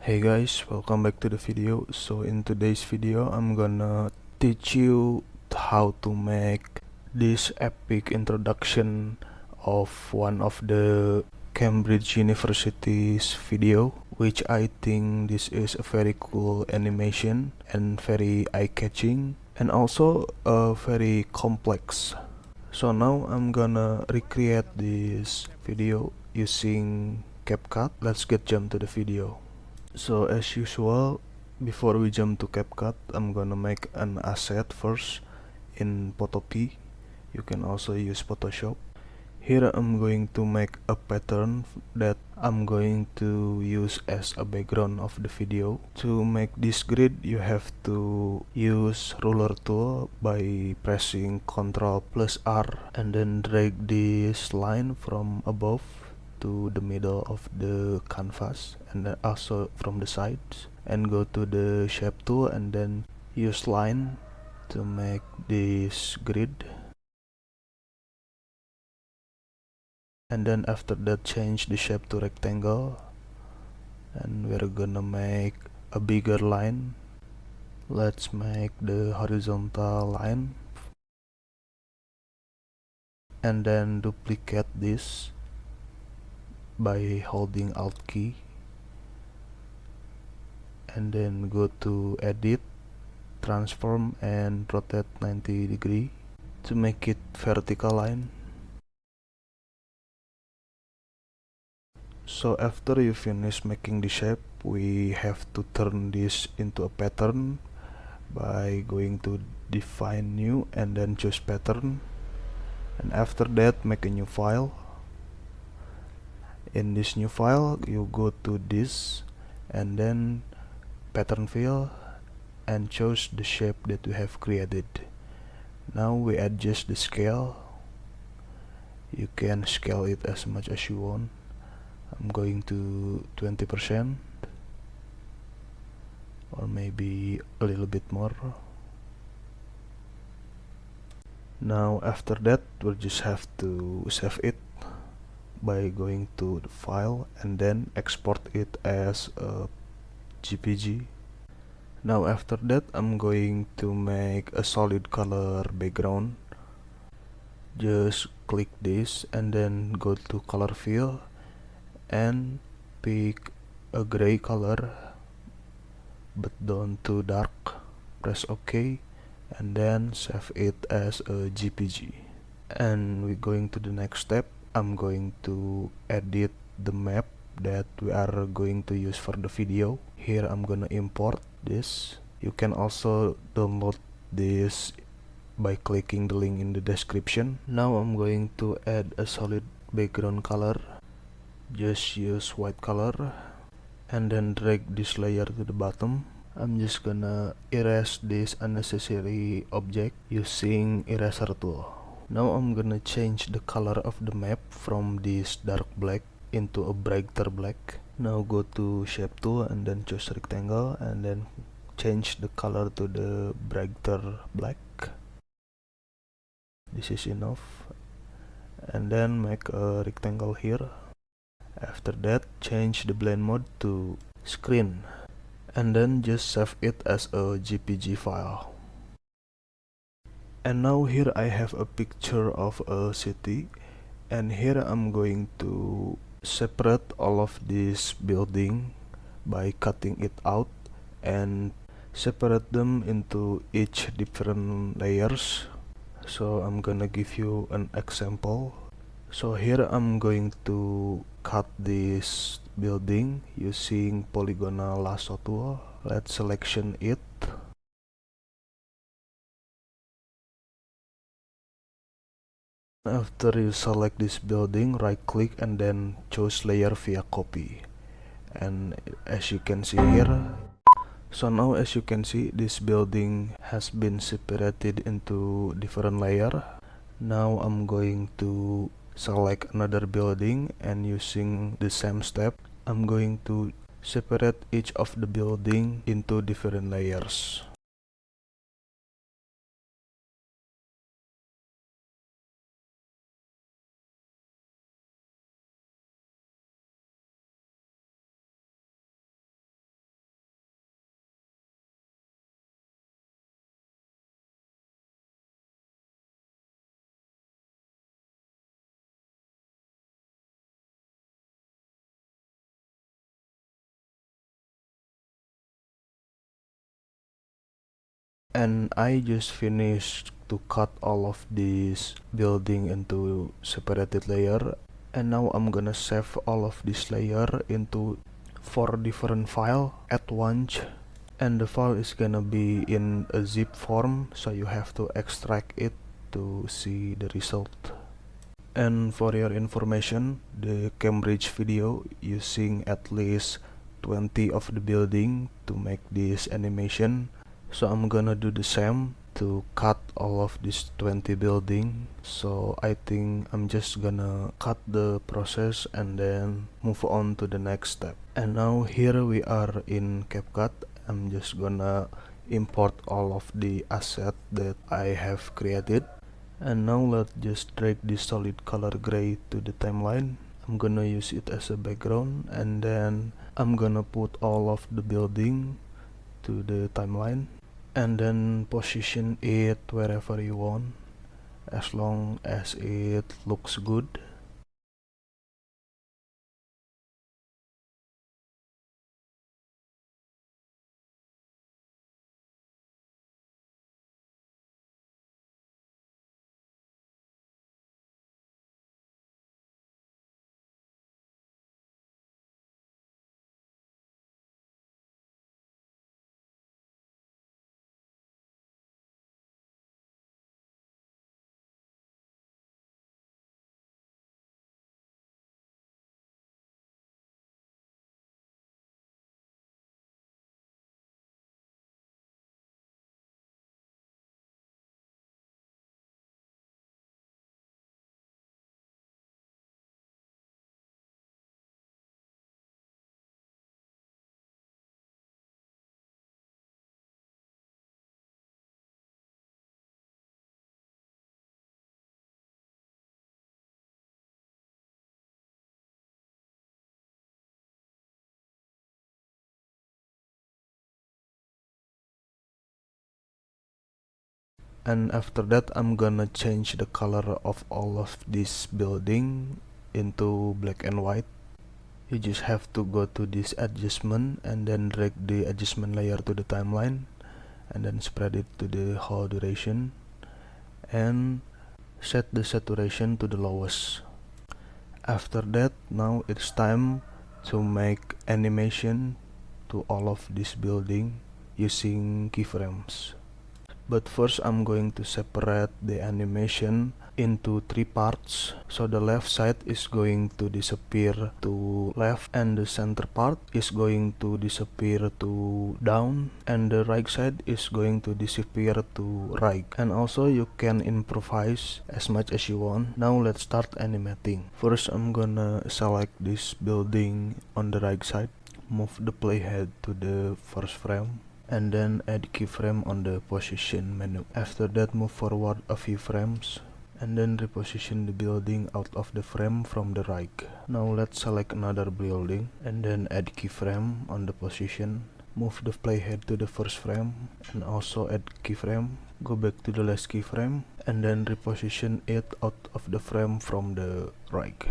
Hey guys, welcome back to the video. So in today's video I'm gonna teach you how to make this epic introduction of one of the Cambridge University's video, which I think this is a very cool animation and very eye-catching and also very complex. So now I'm gonna recreate this video using CapCut. Let's get jump to the video. So as usual, before we jump to CapCut, I'm gonna make an asset first in Photopea. You can also use Photoshop. Here I'm going to make a pattern that I'm going to use as a background of the video. To make this grid, you have to use ruler tool by pressing Ctrl plus R and then drag this line from above to the middle of the canvas and then also from the sides, and go to the shape tool and then use line to make this grid. And then after that, change the shape to rectangle, and we're gonna make a bigger line. Let's make the horizontal line and then duplicate this by holding Alt key and then go to edit, transform and rotate 90 degree to make it vertical line. So after you finish making the shape, we have to turn this into a pattern by going to define new and then choose pattern, and after that make a new file. In this new file you go to this and then pattern fill and choose the shape that we have created. Now we adjust the scale. You can scale it as much as you want. I'm going to 20% or maybe a little bit more. Now after that we'll just have to save it by going to the file and then export it as a JPG. Now after that I'm going to make a solid color background. Just click this and then go to color fill and pick a gray color but don't too dark. Press OK and then save it as a JPG. And we're going to the next step. I'm going to edit the map that we are going to use for the video. Here I'm gonna import this. You can also download this by clicking the link in the description. Now I'm going to add a solid background color. Just use white color and then drag this layer to the bottom. I'm just gonna erase this unnecessary object using eraser tool. Now I'm gonna change the color of the map from this dark black into a brighter black. Now go to shape tool and then choose rectangle and then change the color to the brighter black. This is enough. And then make a rectangle here. After that, change the blend mode to screen and then just save it as a JPG file. And now here I have a picture of a city, and here I'm going to separate all of this building by cutting it out and separate them into each different layers. So I'm gonna give you an example. So here I'm going to cut this building using polygonal lasso tool. Let's selection it. After you select this building, right click and then choose layer via copy. And as you can see here, so now as you can see, this building has been separated into different layer. Now I'm going to select another building and using the same step, I'm going to separate each of the building into different layers. And I just finished to cut all of this building into separated layer, and now I'm gonna save all of this layer into 4 different file at once, and the file is gonna be in a zip form, so you have to extract it to see the result. And for your information, the Cambridge video using at least 20 of the building to make this animation, so I'm gonna do the same to cut all of this 20 building. So I think I'm just gonna cut the process and then move on to the next step. And now here we are in CapCut. I'm just gonna import all of the asset that I have created. And now let's just drag this solid color gray to the timeline. I'm gonna use it as a background, and then I'm gonna put all of the building to the timeline, and then position it wherever you want as long as it looks good. And after that, I'm gonna change the color of all of this building into black and white. You just have to go to this adjustment and then drag the adjustment layer to the timeline, and then spread it to the whole duration, and set the saturation to the lowest. After that, now it's time to make animation to all of this building using keyframes. But first I'm going to separate the animation into 3 parts. So the left side is going to disappear to left, and the center part is going to disappear to down, and the right side is going to disappear to right. And also you can improvise as much as you want. Now let's start animating. First I'm gonna select this building on the right side, move the playhead to the first frame, and then add keyframe on the position menu. After that, move forward a few frames and then reposition the building out of the frame from the right. Now let's select another building and then add keyframe on the position. Move the playhead to the first frame and also add keyframe. Go back to the last keyframe and then reposition it out of the frame from the right.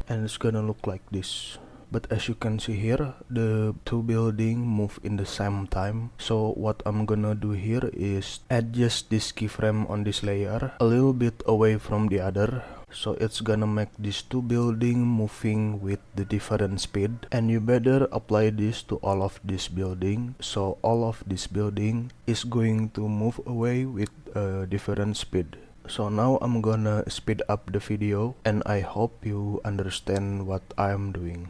And it's gonna look like this. But as you can see here, the two buildings move in the same time. So what I'm gonna do here is adjust this keyframe on this layer a little bit away from the other. So it's gonna make these two buildings moving with the different speed. And you better apply this to all of this building. So all of this building is going to move away with a different speed. So now I'm gonna speed up the video, and I hope you understand what I'm doing.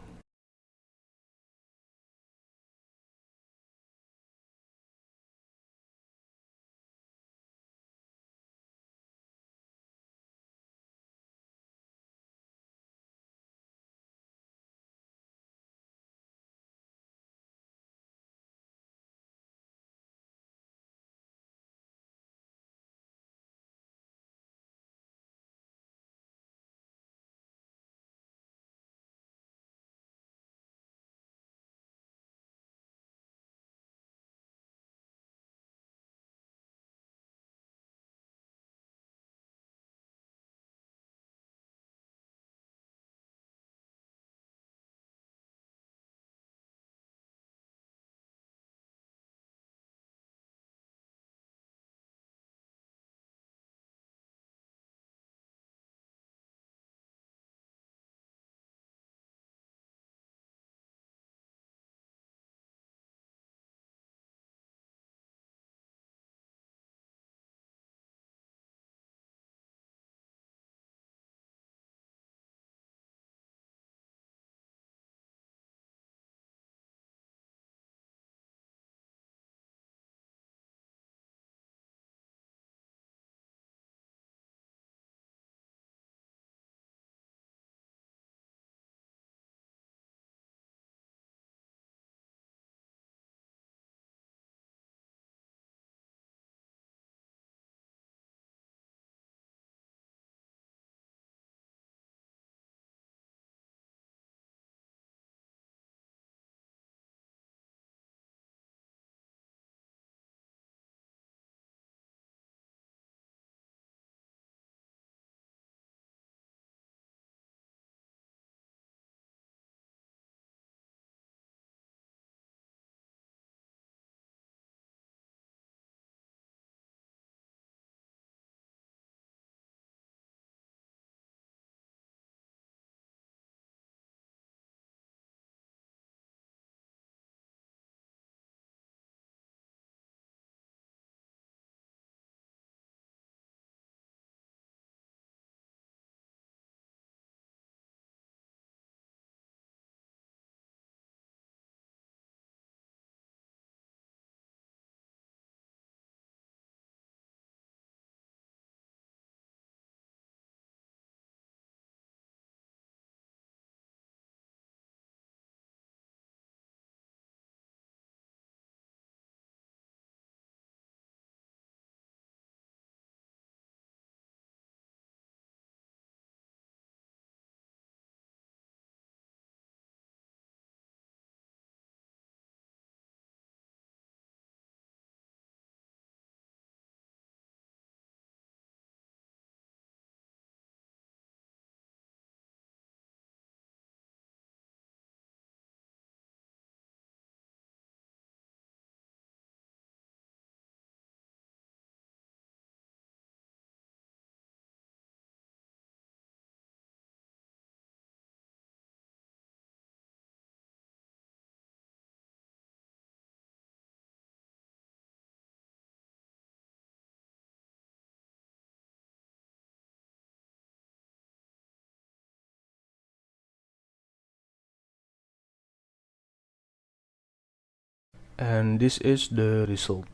And this is the result.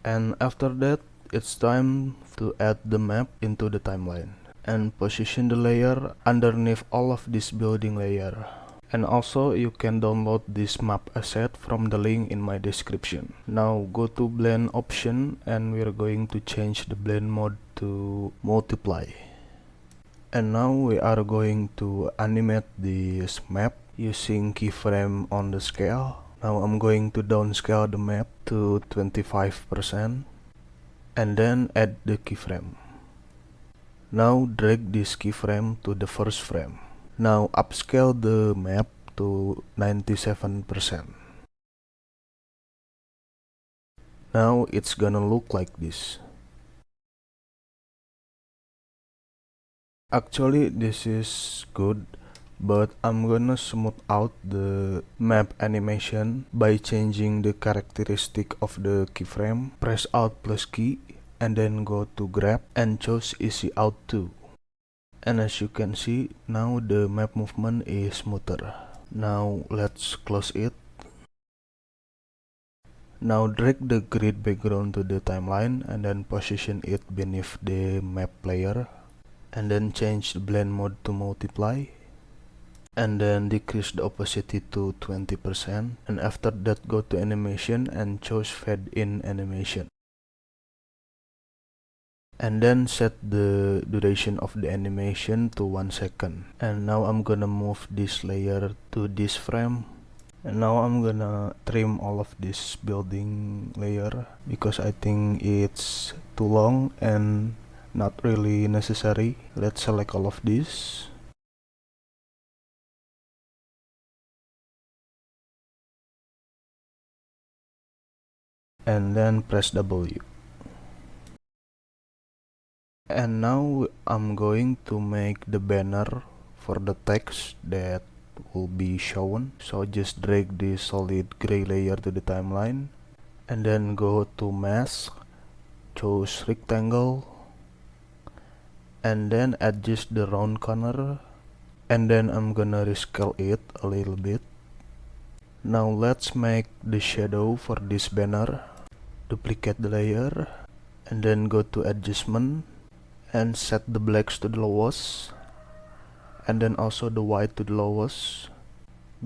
And after that, it's time to add the map into the timeline and position the layer underneath all of this building layer. And also you can download this map asset from the link in my description. Now go to blend option and we're going to change the blend mode to multiply. And now we are going to animate this map using keyframe on the scale. Now I'm going to downscale the map to 25% and then add the keyframe. Now drag this keyframe to the first frame. Now upscale the map to 97%. Now it's gonna look like this. Actually this is good, but I'm gonna smooth out the map animation by changing the characteristic of the keyframe. Press Alt plus key and then go to grab and choose easy out 2. And as you can see, now the map movement is smoother. Now let's close it. Now drag the grid background to the timeline and then position it beneath the map layer. And then change the blend mode to multiply. And then decrease the opacity to 20%. And after that go to animation and choose fade in animation. And then set the duration of the animation to 1 second. And now I'm gonna move this layer to this frame. And now I'm gonna trim all of this building layer because I think it's too long and not really necessary. Let's select all of this. And then press W. And now I'm going to make the banner for the text that will be shown. So just drag the solid gray layer to the timeline and then go to mask, choose rectangle, and then adjust the round corner, and then I'm gonna rescale it a little bit. Now let's make the shadow for this banner. Duplicate the layer and then go to adjustment and set the blacks to the lowest and then also the white to the lowest.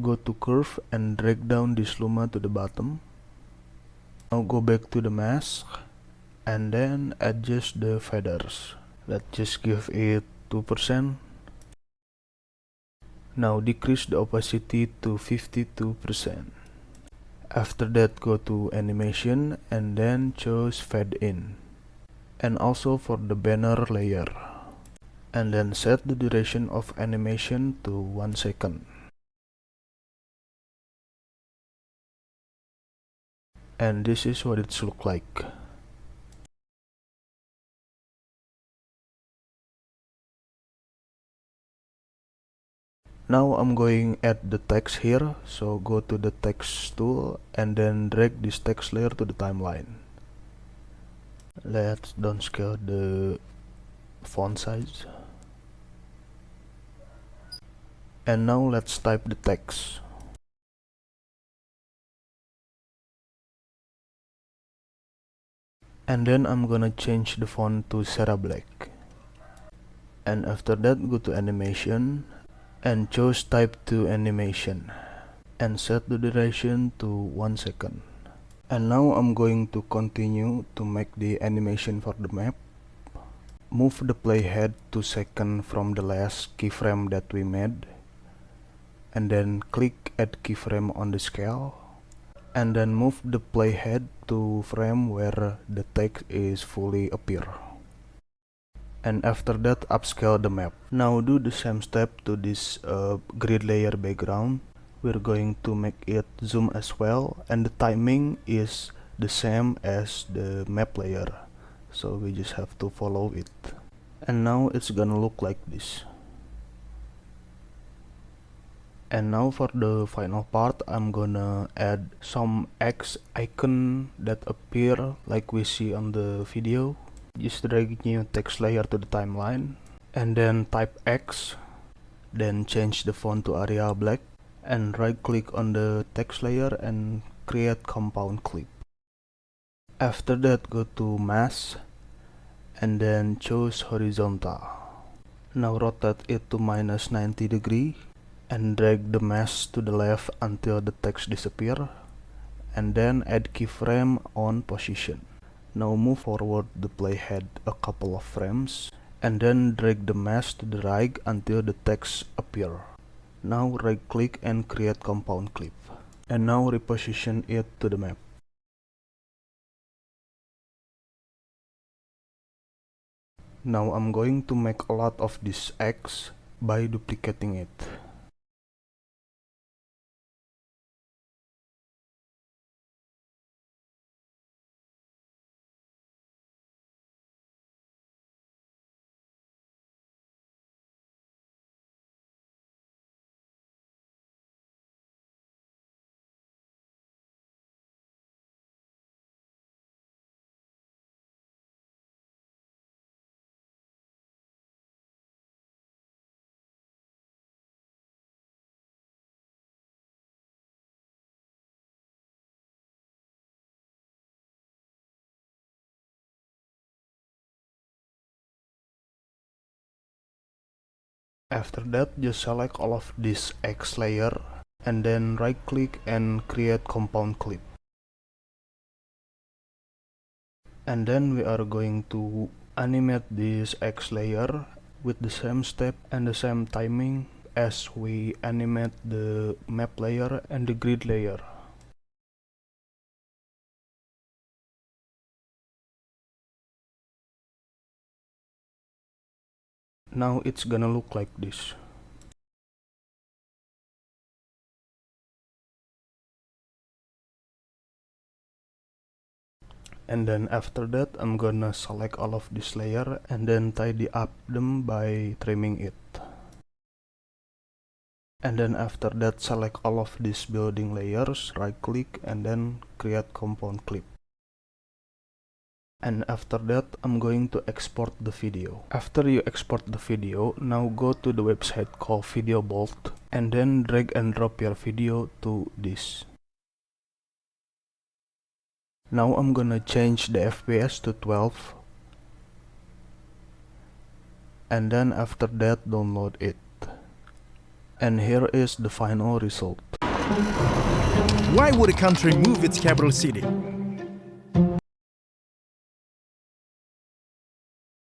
Go to curve and drag down this luma to the bottom. Now go back to the mask and then adjust the feathers. Let's just give it 2%. Now decrease the opacity to 52%. After that go to animation and then choose fade in. And also for the banner layer. And then set the duration of animation to 1 second. And this is what it looks like. Now I'm going add the text here, so go to the text tool and then drag this text layer to the timeline. Let's downscale the font size. And now let's type the text. And then I'm gonna change the font to Sarah Black. And after that go to animation and choose type to animation and set the duration to 1 second. And now I'm going to continue to make the animation for the map. Move the playhead 2 seconds from the last keyframe that we made. And then click add keyframe on the scale. And then move the playhead to frame where the text is fully appear. And after that upscale the map. Now do the same step to this grid layer background. We're going to make it zoom as well, and the timing is the same as the map layer, so we just have to follow it. And now it's gonna look like this. And now for the final part, I'm gonna add some X icon that appear like we see on the video. Just drag new text layer to the timeline and then type X, then change the font to Arial Black, and right click on the text layer and create compound clip. After that, go to Mask and then choose horizontal. Now rotate it to -90 degree and drag the mask to the left until the text disappear, and then add keyframe on position. Now move forward the playhead a couple of frames and then drag the mask to the right until the text appear. Now right click and create compound clip, and now reposition it to the map. Now I'm going to make a lot of this X by duplicating it. After that, just select all of this X layer and then right click and create compound clip. And then we are going to animate this X layer with the same step and the same timing as we animate the map layer and the grid layer. Now it's gonna look like this. And then after that, I'm gonna select all of this layer and then tidy up them by trimming it. And then after that, select all of these building layers, right click and then create compound clip. And after that, I'm going to export the video. After you export the video, now go to the website called Video Bolt and then drag and drop your video to this. Now I'm gonna change the FPS to 12, and then after that download it. And here is the final result. Why would a country move its capital city?